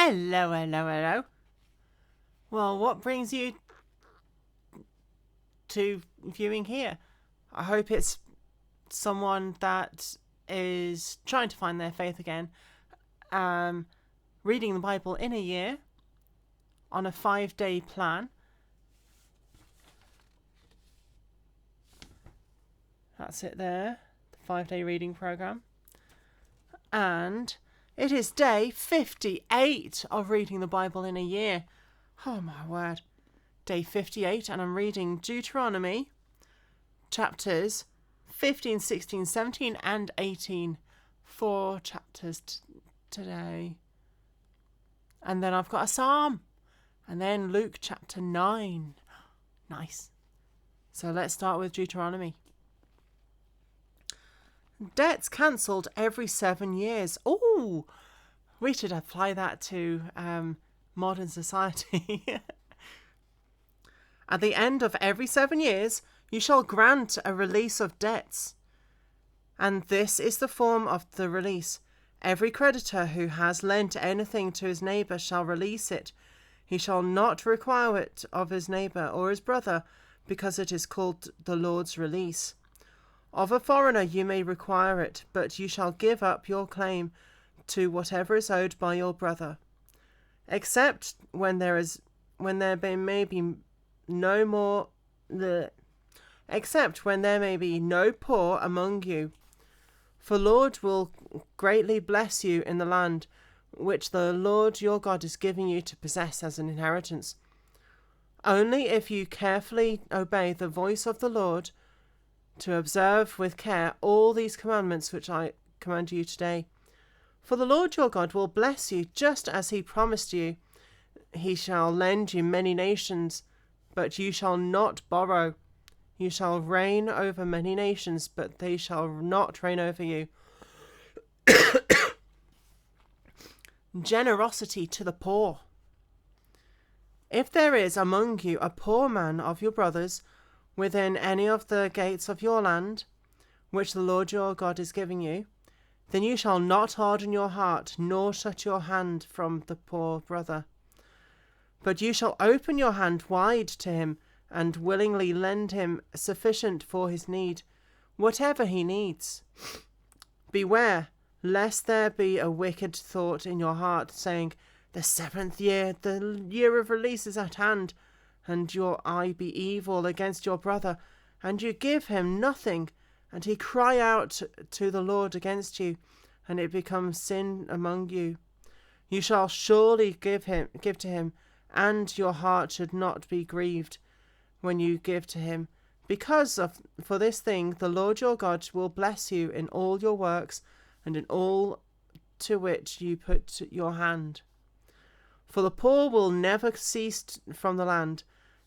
Hello, hello, hello. Well, what brings you to viewing here? I hope it's someone that is trying to find their faith again, reading the Bible in a year on a 5-day plan. That's it there, the 5-day reading program. And it is day 58 of reading the Bible in a year. Oh my word. Day 58, and I'm reading Deuteronomy chapters 15, 16, 17 and 18. 4 chapters today. And then I've got a psalm. And then Luke chapter 9. Nice. So let's start with Deuteronomy. Debts cancelled every 7 years. Oh, we should apply that to modern society. At the end of every 7 years, you shall grant a release of debts. And this is the form of the release. Every creditor who has lent anything to his neighbour shall release it. He shall not require it of his neighbour or his brother, because it is called the Lord's release. Of a foreigner you may require it, but you shall give up your claim to whatever is owed by your brother, except when there may be no poor among you. For Lord will greatly bless you in the land which the Lord your God is giving you to possess as an inheritance. Only if you carefully obey the voice of the Lord, to observe with care all these commandments which I command you today. For the Lord your God will bless you just as he promised you. He shall lend you many nations, but you shall not borrow. You shall reign over many nations, but they shall not reign over you. Generosity to the poor. If there is among you a poor man of your brothers, within any of the gates of your land, which the Lord your God is giving you, then you shall not harden your heart, nor shut your hand from the poor brother. But you shall open your hand wide to him, and willingly lend him sufficient for his need, whatever he needs. Beware, lest there be a wicked thought in your heart, saying, the 7th year, the year of release is at hand, and your eye be evil against your brother, and you give him nothing, and he cry out to the Lord against you, and it becomes sin among you. You shall surely give to him, and your heart should not be grieved when you give to him. For this thing the Lord your God will bless you in all your works, and in all to which you put your hand. For the poor will never cease from the land.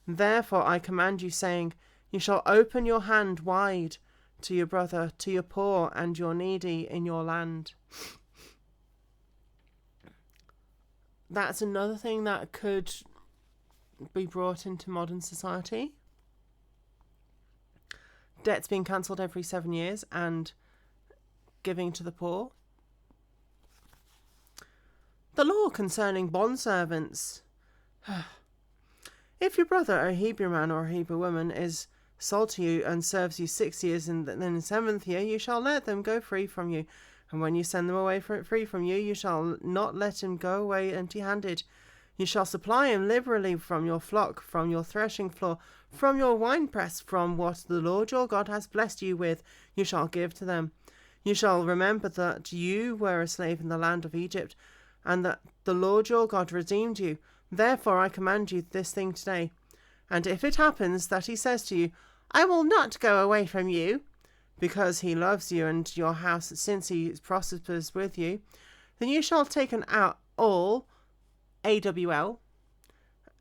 Therefore I command you, saying, you shall open your hand wide to your brother, to your poor and your needy in your land. That's another thing that could be brought into modern society. Debts being cancelled every 7 years and giving to the poor. The law concerning bondservants. If your brother, a Hebrew man or a Hebrew woman, is sold to you and serves you 6 years, and then in the 7th year you shall let them go free from you. And when you send them away free from you, you shall not let him go away empty-handed. You shall supply him liberally from your flock, from your threshing floor, from your winepress, from what the Lord your God has blessed you with, you shall give to them. You shall remember that you were a slave in the land of Egypt, and that the Lord your God redeemed you. Therefore I command you this thing today. And if it happens that he says to you, I will not go away from you, because he loves you and your house, since he prospers with you, then you shall take an awl, AWL,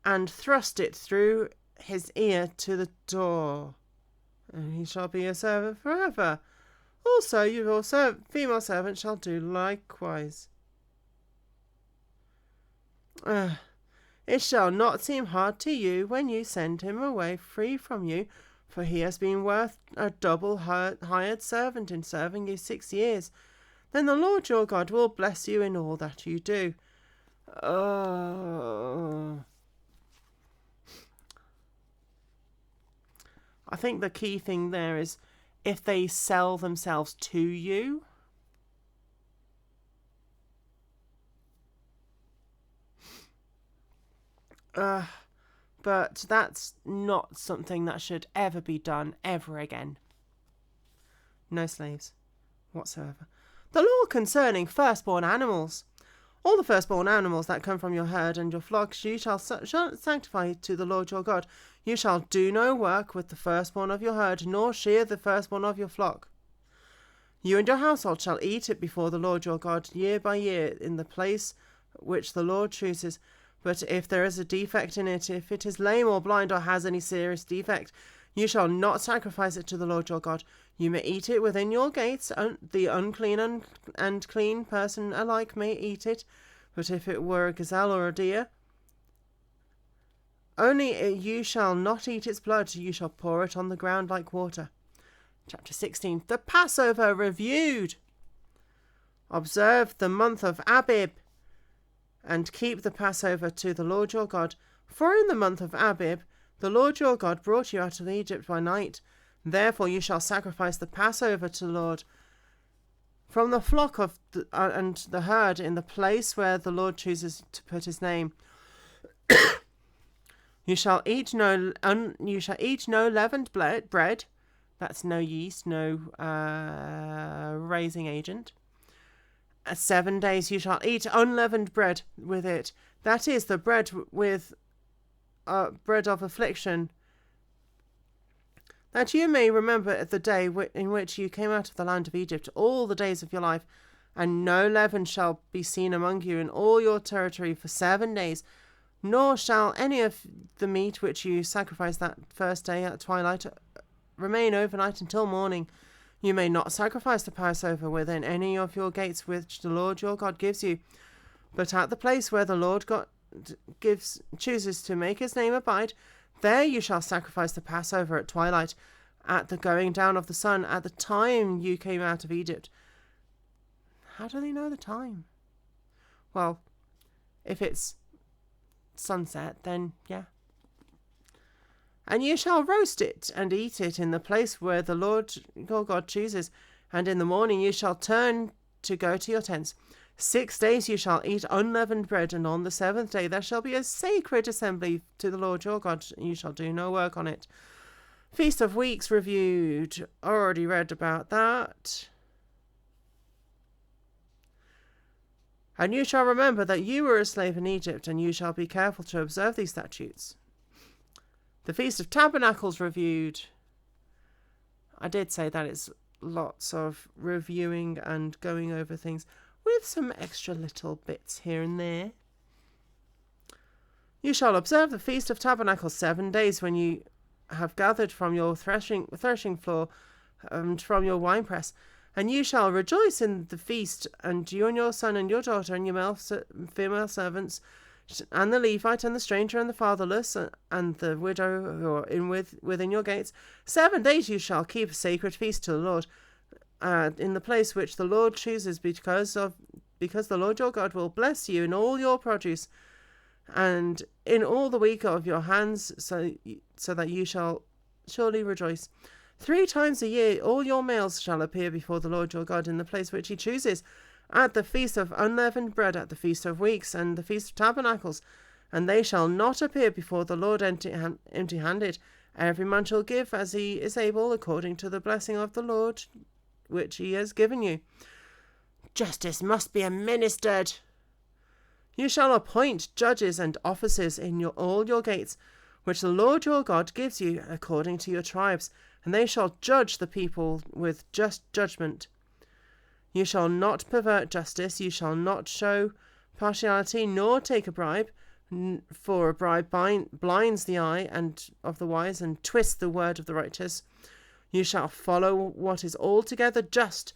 and thrust it through his ear to the door, and he shall be a servant forever. Also your female servant shall do likewise. It shall not seem hard to you when you send him away free from you, for he has been worth a double hired servant in serving you 6 years. Then the Lord your God will bless you in all that you do. I think the key thing there is if they sell themselves to you. But that's not something that should ever be done ever again. No slaves whatsoever. The law concerning firstborn animals. All the firstborn animals that come from your herd and your flocks you shall sanctify to the Lord your God. You shall do no work with the firstborn of your herd, nor shear the firstborn of your flock. You and your household shall eat it before the Lord your God year by year in the place which the Lord chooses. But if there is a defect in it, if it is lame or blind or has any serious defect, you shall not sacrifice it to the Lord your God. You may eat it within your gates. The unclean and clean person alike may eat it. But if it were a gazelle or a deer, only you shall not eat its blood. You shall pour it on the ground like water. Chapter 16. The Passover reviewed. Observe the month of Abib, and keep the Passover to the Lord your God. For in the month of Abib, the Lord your God brought you out of Egypt by night. Therefore you shall sacrifice the Passover to the Lord from the flock of and the herd in the place where the Lord chooses to put his name. You shall eat no leavened bread. That's no yeast, no raising agent. 7 days you shall eat unleavened bread with it. That is the bread with bread of affliction, that you may remember the day in which you came out of the land of Egypt all the days of your life, and no leaven shall be seen among you in all your territory for 7 days, nor shall any of the meat which you sacrifice that first day at twilight remain overnight until morning. You may not sacrifice the Passover within any of your gates which the Lord your God gives you, but at the place where the Lord God chooses to make his name abide, there you shall sacrifice the Passover at twilight, at the going down of the sun, at the time you came out of Egypt. How do they know the time? Well, if it's sunset, then yeah. And you shall roast it and eat it in the place where the Lord your God chooses. And in the morning you shall turn to go to your tents. 6 days you shall eat unleavened bread, and on the 7th day there shall be a sacred assembly to the Lord your God. You shall do no work on it. Feast of Weeks reviewed. Already read about that. And you shall remember that you were a slave in Egypt, and you shall be careful to observe these statutes. The Feast of Tabernacles reviewed. I did say that it's lots of reviewing and going over things with some extra little bits here and there. You shall observe the Feast of Tabernacles 7 days when you have gathered from your threshing floor and from your winepress. And you shall rejoice in the feast, and you and your son and your daughter and your female servants, and the Levite and the stranger and the fatherless and the widow who are within your gates. 7 days you shall keep a sacred feast to the Lord in the place which the Lord chooses, because the Lord your God will bless you in all your produce and in all the work of your hands, so that you shall surely rejoice. 3 times a year all your males shall appear before the Lord your God in the place which he chooses, at the feast of unleavened bread, at the feast of weeks, and the feast of tabernacles. And they shall not appear before the Lord empty-handed. Every man shall give as he is able, according to the blessing of the Lord which he has given you. Justice must be administered. You shall appoint judges and officers in all your gates, which the Lord your God gives you, according to your tribes, and they shall judge the people with just judgment. You shall not pervert justice, you shall not show partiality, nor take a bribe, for a bribe blinds the eye of the wise and twists the word of the righteous. You shall follow what is altogether just,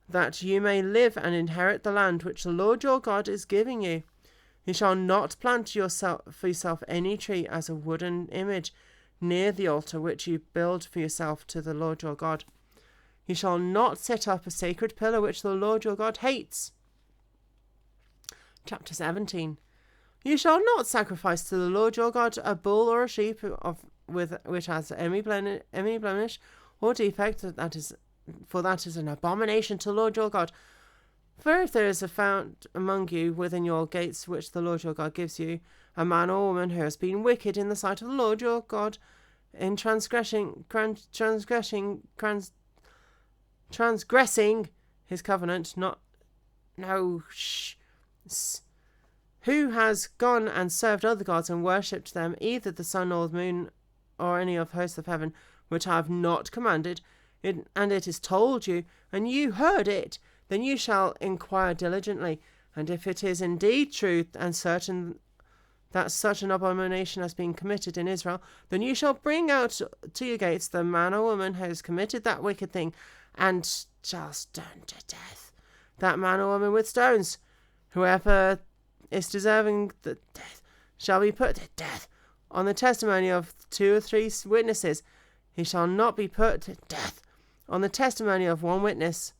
that you may live and inherit the land which the Lord your God is giving you. You shall not plant for yourself any tree as a wooden image near the altar which you build for yourself to the Lord your God. You shall not set up a sacred pillar which the Lord your God hates. Chapter 17. You shall not sacrifice to the Lord your God a bull or a sheep which has any blemish or defect, for that is an abomination to the Lord your God. For if there is found among you within your gates which the Lord your God gives you, a man or woman who has been wicked in the sight of the Lord your God, in transgressing his covenant, who has gone and served other gods and worshipped them, either the sun or the moon or any of hosts of heaven, which I have not commanded, and it is told you, and you heard it, then you shall inquire diligently, and if it is indeed true and certain that such an abomination has been committed in Israel, then you shall bring out to your gates the man or woman who has committed that wicked thing, and shall stone to death that man or woman with stones. Whoever is deserving the death shall be put to death. On the testimony of 2 or 3 witnesses, he shall not be put to death. On the testimony of 1 witness.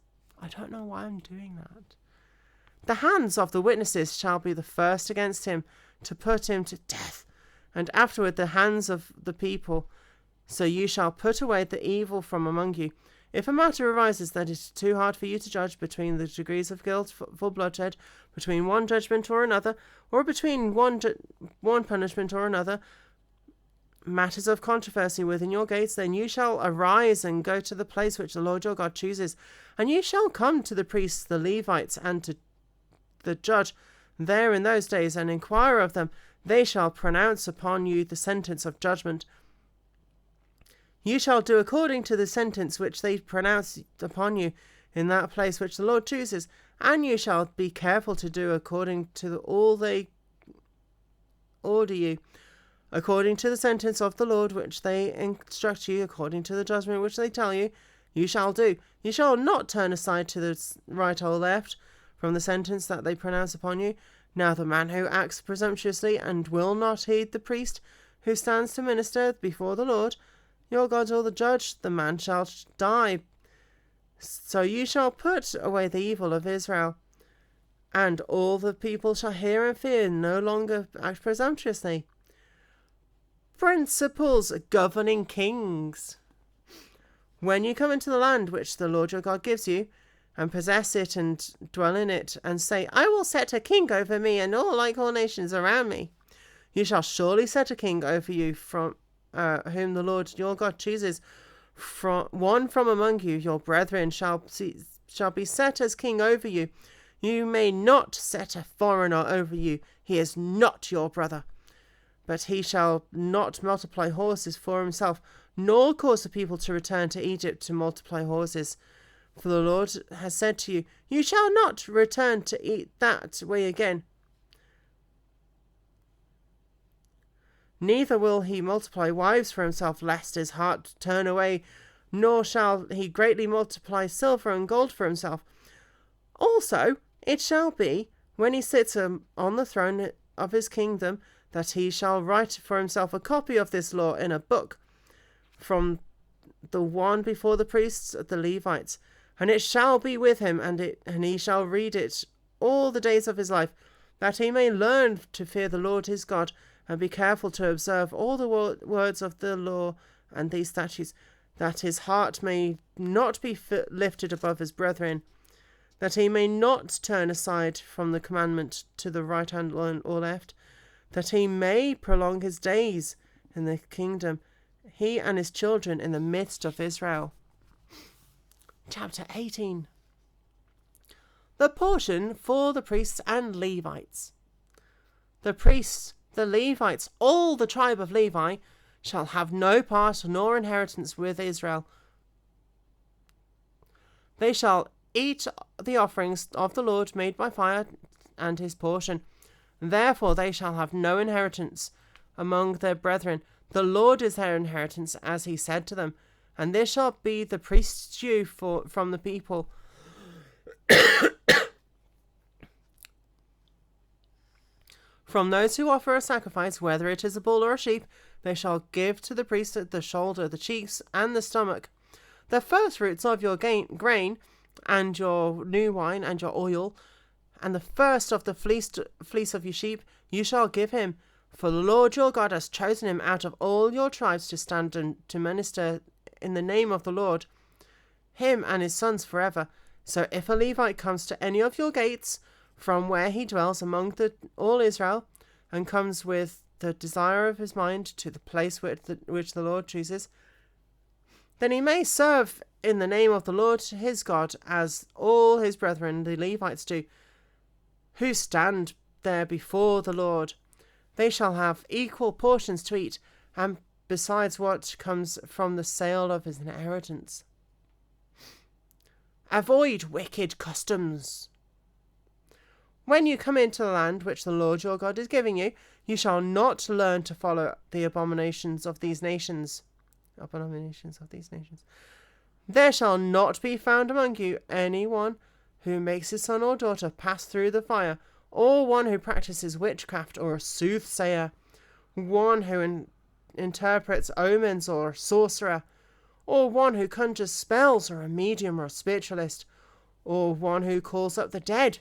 I don't know why I'm doing that. The hands of the witnesses shall be the first against him to put him to death, and afterward the hands of the people. So you shall put away the evil from among you. If a matter arises that is too hard for you to judge between the degrees of guilt for bloodshed, between one judgment or another, or between one punishment or another, matters of controversy within your gates, then you shall arise and go to the place which the Lord your God chooses, and you shall come to the priests, the Levites, and to the judge there in those days, and inquire of them. They shall pronounce upon you the sentence of judgment. You shall do according to the sentence which they pronounce upon you in that place which the Lord chooses, and you shall be careful to do according to all they order you, according to the sentence of the Lord which they instruct you, according to the judgment which they tell you, you shall do. You shall not turn aside to the right or left from the sentence that they pronounce upon you. Now the man who acts presumptuously and will not heed the priest who stands to minister before the Lord your God or the judge, the man shall die. So you shall put away the evil of Israel, and all the people shall hear and fear, no longer act presumptuously. Principles governing kings. When you come into the land which the Lord your God gives you, and possess it and dwell in it, and say, I will set a king over me and all nations around me, you shall surely set a king over you from whom the Lord your God chooses. One from among you, your brethren, shall be set as king over you. You may not set a foreigner over you. He is not your brother. But he shall not multiply horses for himself, nor cause the people to return to Egypt to multiply horses. For the Lord has said to you, you shall not return to eat that way again. Neither will he multiply wives for himself, lest his heart turn away, nor shall he greatly multiply silver and gold for himself. Also it shall be, when he sits on the throne of his kingdom, that he shall write for himself a copy of this law in a book, from the one before the priests, the Levites, and it shall be with him, and he shall read it all the days of his life, that he may learn to fear the Lord his God, and be careful to observe all the words of the law and these statutes, that his heart may not be lifted above his brethren, that he may not turn aside from the commandment to the right hand or left, that he may prolong his days in the kingdom, he and his children in the midst of Israel. Chapter 18. The portion for the priests and Levites. The priests, the Levites, all the tribe of Levi, shall have no part nor inheritance with Israel. They shall eat the offerings of the Lord made by fire and his portion. Therefore they shall have no inheritance among their brethren. The Lord is their inheritance, as he said to them. And this shall be the priest's due from the people. From those who offer a sacrifice, whether it is a bull or a sheep, they shall give to the priest the shoulder, the cheeks, and the stomach. The first fruits of your grain, and your new wine, and your oil, and the first of the fleece of your sheep you shall give him. For the Lord your God has chosen him out of all your tribes to stand and to minister in the name of the Lord, him and his sons forever. So if a Levite comes to any of your gates from where he dwells among all Israel, and comes with the desire of his mind to the place which the Lord chooses, then he may serve in the name of the Lord his God, as all his brethren the Levites do, who stand there before the Lord. They shall have equal portions to eat, and besides what comes from the sale of his inheritance. Avoid wicked customs. When you come into the land which the Lord your God is giving you, you shall not learn to follow the abominations of these nations. There shall not be found among you anyone who makes his son or daughter pass through the fire, or one who practices witchcraft, or a soothsayer, one who interprets omens, or a sorcerer, or one who conjures spells, or a medium, or a spiritualist, or one who calls up the dead.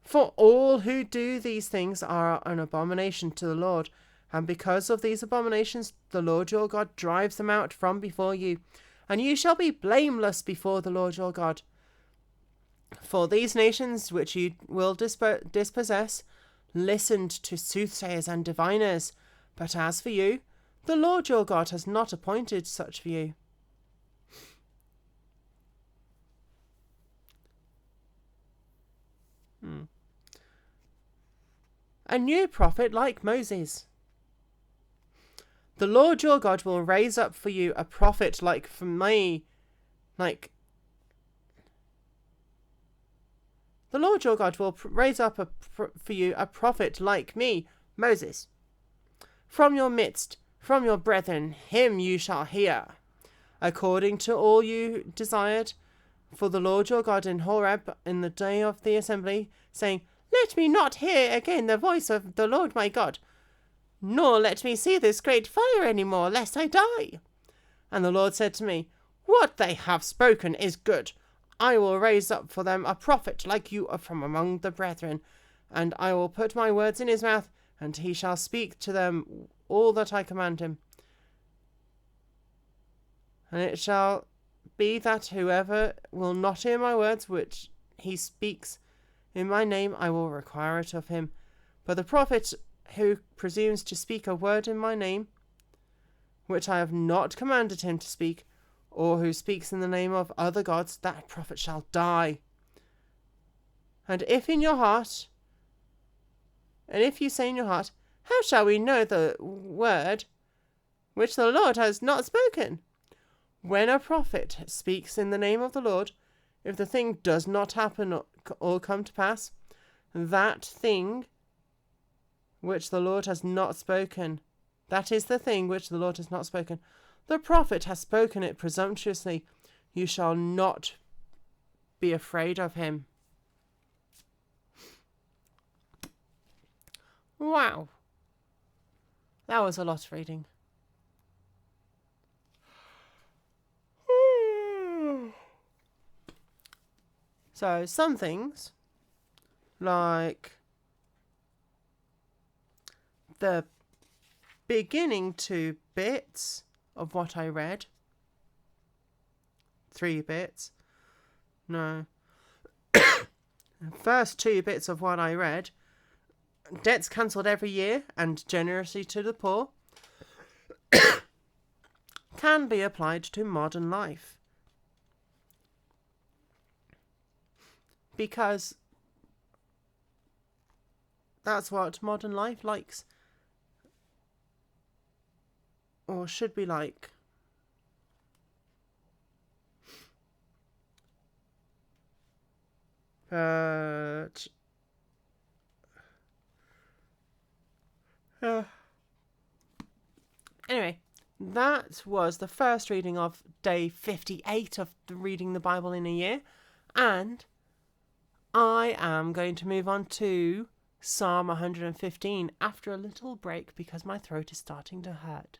For all who do these things are an abomination to the Lord, and because of these abominations the Lord your God drives them out from before you, and you shall be blameless before the Lord your God. For these nations which you will dispossess listened to soothsayers and diviners, but as for you, the Lord your God has not appointed such for you. A new prophet like Moses. The Lord your God will raise up for you a prophet like me, The Lord your God will raise up for you a prophet like me, Moses. From your midst, from your brethren, him you shall hear, according to all you desired for the Lord your God in Horeb in the day of the assembly, saying, Let me not hear again the voice of the Lord my God, nor let me see this great fire any more, lest I die. And the Lord said to me, What they have spoken is good. I will raise up for them a prophet like you from among the brethren, and I will put my words in his mouth, and he shall speak to them all that I command him. And it shall be that whoever will not hear my words which he speaks in my name, I will require it of him. But the prophet who presumes to speak a word in my name, which I have not commanded him to speak, or who speaks in the name of other gods, that prophet shall die. And if you say in your heart, How shall we know the word which the Lord has not spoken? When a prophet speaks in the name of the Lord, if the thing does not happen or come to pass, that thing which the Lord has not spoken, that is the thing which the Lord has not spoken, the prophet has spoken it presumptuously, you shall not be afraid of him. Wow. That was a lot of reading. So some things, like the beginning 2 bits of what I read, 3 bits, no, first 2 bits of what I read, debts cancelled every year and generosity to the poor, can be applied to modern life. Because that's what modern life likes, or should be like. But anyway, that was the first reading of day 58 of reading the Bible in a year, and I am going to move on to Psalm 115 after a little break because my throat is starting to hurt.